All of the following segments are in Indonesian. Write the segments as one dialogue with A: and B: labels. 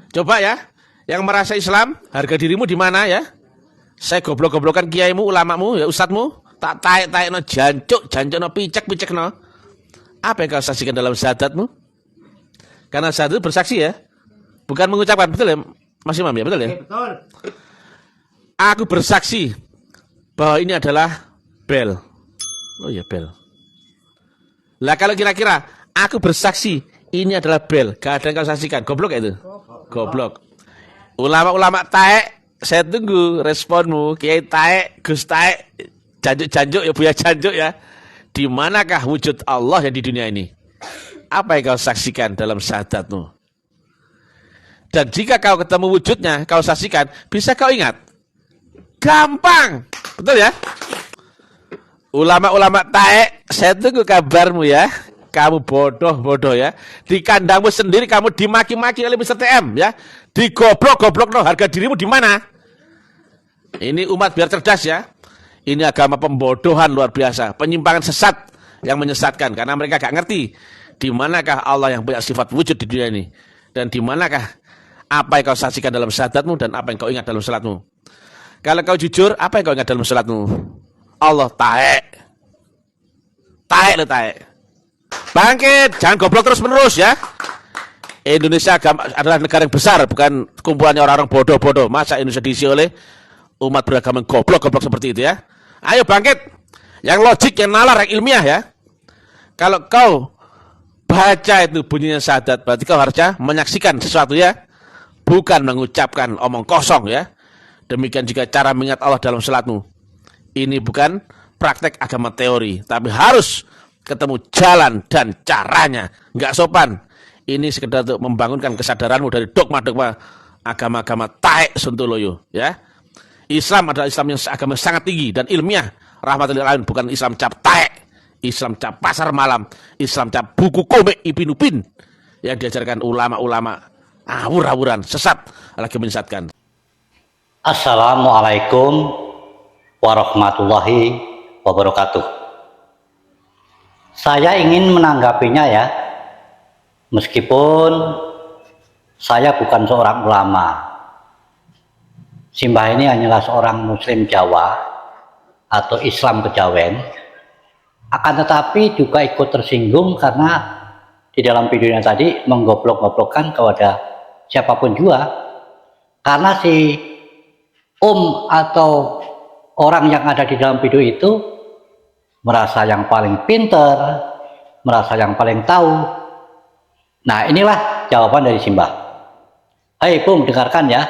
A: Coba ya, yang merasa Islam, harga dirimu di mana ya? Saya goblok-goblokan kiaimu, ulamamu, ya ustadmu, tak taek-taek no jancuk no picek no. Apa yang kau saksikan dalam syahadatmu? Karena syahadat itu bersaksi ya, bukan mengucapkan, betul ya, Mas Imam ya, betul ya?
B: Betul.
A: Aku bersaksi bahwa ini adalah bel. Oh iya bel. Lah kalau kira-kira aku bersaksi ini adalah bel, gak ada yang kau saksikan, goblok ya itu? Goblok. Ulama-ulama taek, saya tunggu responmu. Kiai taek, Gus taek, janjuk-janjuk ya Buya janjuk ya. Di manakah wujud Allah yang di dunia ini? Apa yang kau saksikan dalam syahadatmu? Dan jika kau ketemu wujudnya, kau saksikan, bisa kau ingat? Gampang, betul ya? Ulama-ulama taek, saya tunggu kabarmu ya. Kamu bodoh ya. Di kandangmu sendiri kamu dimaki-maki oleh Mr. TM ya. Digoblok-goblok no, harga dirimu di mana? Ini umat biar cerdas ya. Ini agama pembodohan luar biasa, penyimpangan sesat yang menyesatkan karena mereka gak ngerti di manakah Allah yang punya sifat wujud di dunia ini dan di manakah apa yang kau saksikan dalam syahadatmu dan apa yang kau ingat dalam salatmu. Kalau kau jujur, apa yang kau ingat dalam salatmu? Allah taek. Taek lo taek. Bangkit, jangan goblok terus-menerus ya. Indonesia adalah negara yang besar, bukan kumpulannya orang-orang bodoh-bodoh. Masa Indonesia diisi oleh umat beragama goblok-goblok seperti itu ya. Ayo bangkit. Yang logik, yang nalar, yang ilmiah ya. Kalau kau baca itu bunyinya syahadat, berarti kau harusnya menyaksikan sesuatu ya. Bukan mengucapkan omong kosong ya. Demikian juga cara mengingat Allah dalam salatmu. Ini bukan praktek agama teori, tapi harus ketemu jalan dan caranya. Nggak sopan. Ini sekedar untuk membangunkan kesadaranmu dari dogma-dogma agama-agama taek Sontoloyo ya. Islam adalah Islam yang agama sangat tinggi dan ilmiah. Rahmatul lil alamin, bukan Islam cap taek, Islam cap pasar malam, Islam cap buku komik Ibn Upin yang diajarkan ulama-ulama awur-awuran, sesat, lagi menyesatkan.
B: Assalamualaikum warahmatullahi wabarakatuh. Saya ingin menanggapinya ya, meskipun saya bukan seorang ulama. Simbah ini hanyalah seorang muslim Jawa atau Islam Kejawen, akan tetapi juga ikut tersinggung karena di dalam videonya tadi menggoblok-goblokkan kepada siapapun juga, karena si atau orang yang ada di dalam video itu merasa yang paling pinter, merasa yang paling tahu. Nah inilah jawaban dari Simbah. Hai Bung, dengarkan ya.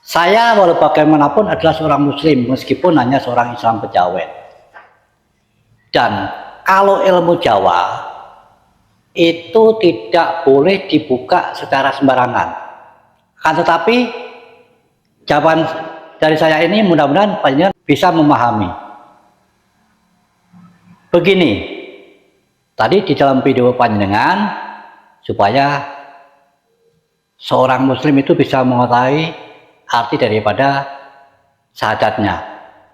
B: Saya walau bagaimanapun adalah seorang muslim meskipun hanya seorang Islam Kejawen. Dan kalau ilmu Jawa itu tidak boleh dibuka secara sembarangan. Kan tetapi jawaban dari saya ini mudah-mudahan panjenengan bisa memahami. Begini, tadi di dalam video panjenengan supaya seorang muslim itu bisa mengetahui arti daripada syahadatnya,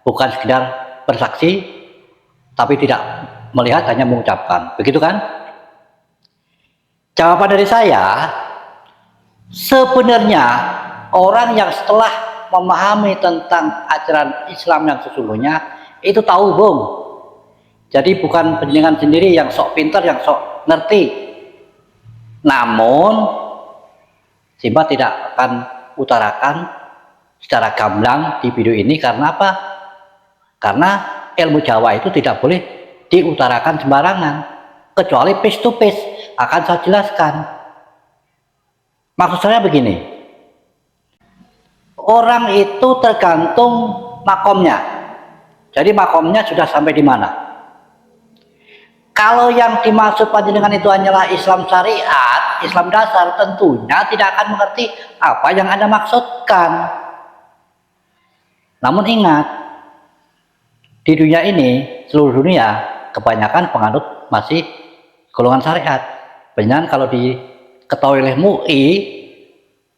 B: bukan sekedar bersaksi tapi tidak melihat, hanya mengucapkan, begitu kan? Jawaban dari saya, sebenarnya orang yang setelah memahami tentang ajaran Islam yang sesungguhnya itu tahu Bung. Jadi bukan panjenengan sendiri yang sok pintar, yang sok ngerti. Namun Simbah tidak akan utarakan secara gamblang di video ini. Karena apa? Karena ilmu Jawa itu tidak boleh diutarakan sembarangan, kecuali face to face. Akan saya jelaskan. Maksud saya begini, orang itu tergantung makomnya. Jadi makomnya sudah sampai di mana. Kalau yang dimaksud panjenengan itu hanyalah Islam syariat, Islam dasar, tentunya tidak akan mengerti apa yang Anda maksudkan. Namun ingat, di dunia ini, seluruh dunia, kebanyakan penganut masih golongan syariat. Panjenengan kalau diketahui oleh MUI,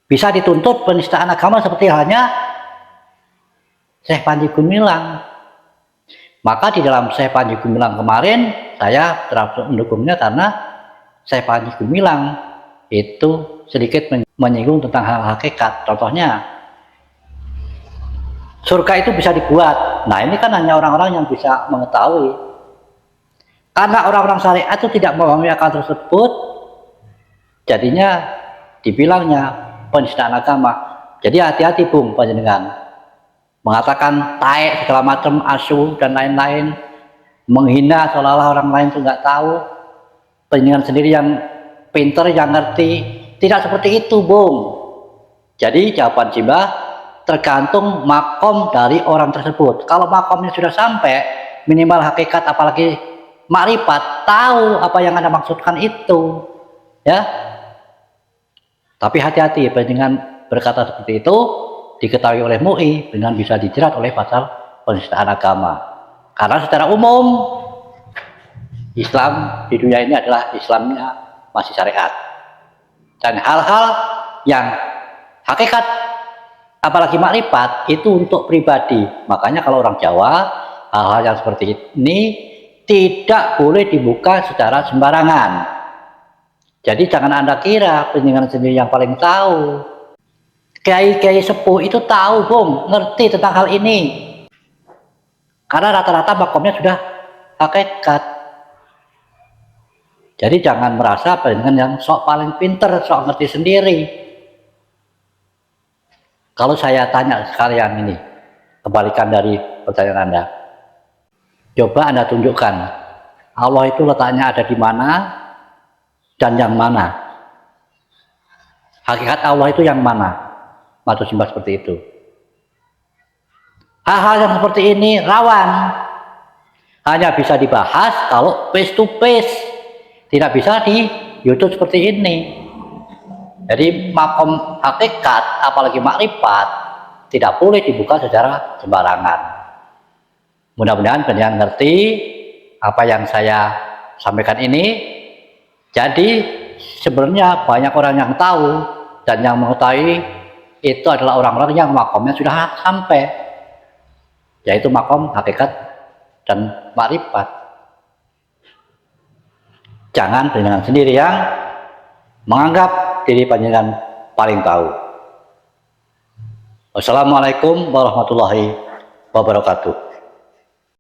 B: bisa dituntut penistaan agama seperti halnya Syekh Panji Gumilang. Maka di dalam Syekh Panji Gumilang kemarin, saya terus mendukungnya karena Syekh Panji Gumilang itu sedikit menyinggung tentang hal hakikat. Contohnya, surga itu bisa dibuat. Nah, ini kan hanya orang-orang yang bisa mengetahui. Karena orang-orang syariat itu tidak memahami akal tersebut, jadinya dibilangnya penistaan agama. Jadi hati-hati Bung panjenengan. Mengatakan taek segala macam, asu dan lain-lain, menghina seolah-olah orang lain itu nggak tahu, panjenengan sendiri yang pinter, yang ngerti. Tidak seperti itu Bung. Jadi jawaban Simbah tergantung makom dari orang tersebut. Kalau makomnya sudah sampai minimal hakikat, apalagi makrifat, tahu apa yang Anda maksudkan itu, ya. Tapi hati-hati dengan berkata seperti itu, diketahui oleh MUI dengan bisa dijerat oleh pasal penistaan agama. Karena secara umum Islam di dunia ini adalah Islamnya masih syariat. Dan hal-hal yang hakikat apalagi makrifat itu untuk pribadi. Makanya kalau orang Jawa, hal-hal yang seperti ini tidak boleh dibuka secara sembarangan. Jadi jangan Anda kira panjenengan sendiri yang paling tahu. Kiai-kiai sepuh itu tahu Bung, ngerti tentang hal ini. Karena rata-rata makomnya sudah hakikat. Jadi jangan merasa panjenengan yang sok paling pinter, sok ngerti sendiri. Kalau saya tanya sekalian ini, kebalikan dari pertanyaan Anda. Coba Anda tunjukkan, Allah itu letaknya ada di mana dan yang mana. Hakikat Allah itu yang mana? Matur Simbah seperti itu. Hal-hal yang seperti ini rawan. Hanya bisa dibahas kalau face to face. Tidak bisa di YouTube seperti ini. Jadi makom hakikat, apalagi makrifat, tidak boleh dibuka secara sembarangan. Mudah-mudahan kalian ngerti apa yang saya sampaikan ini. Jadi sebenarnya banyak orang yang tahu dan yang mengetahui itu adalah orang-orang yang makomnya sudah sampai, yaitu makom hakikat dan makrifat. Jangan panjenengan sendiri yang menganggap diri panjenengan paling tahu. Wassalamualaikum warahmatullahi wabarakatuh.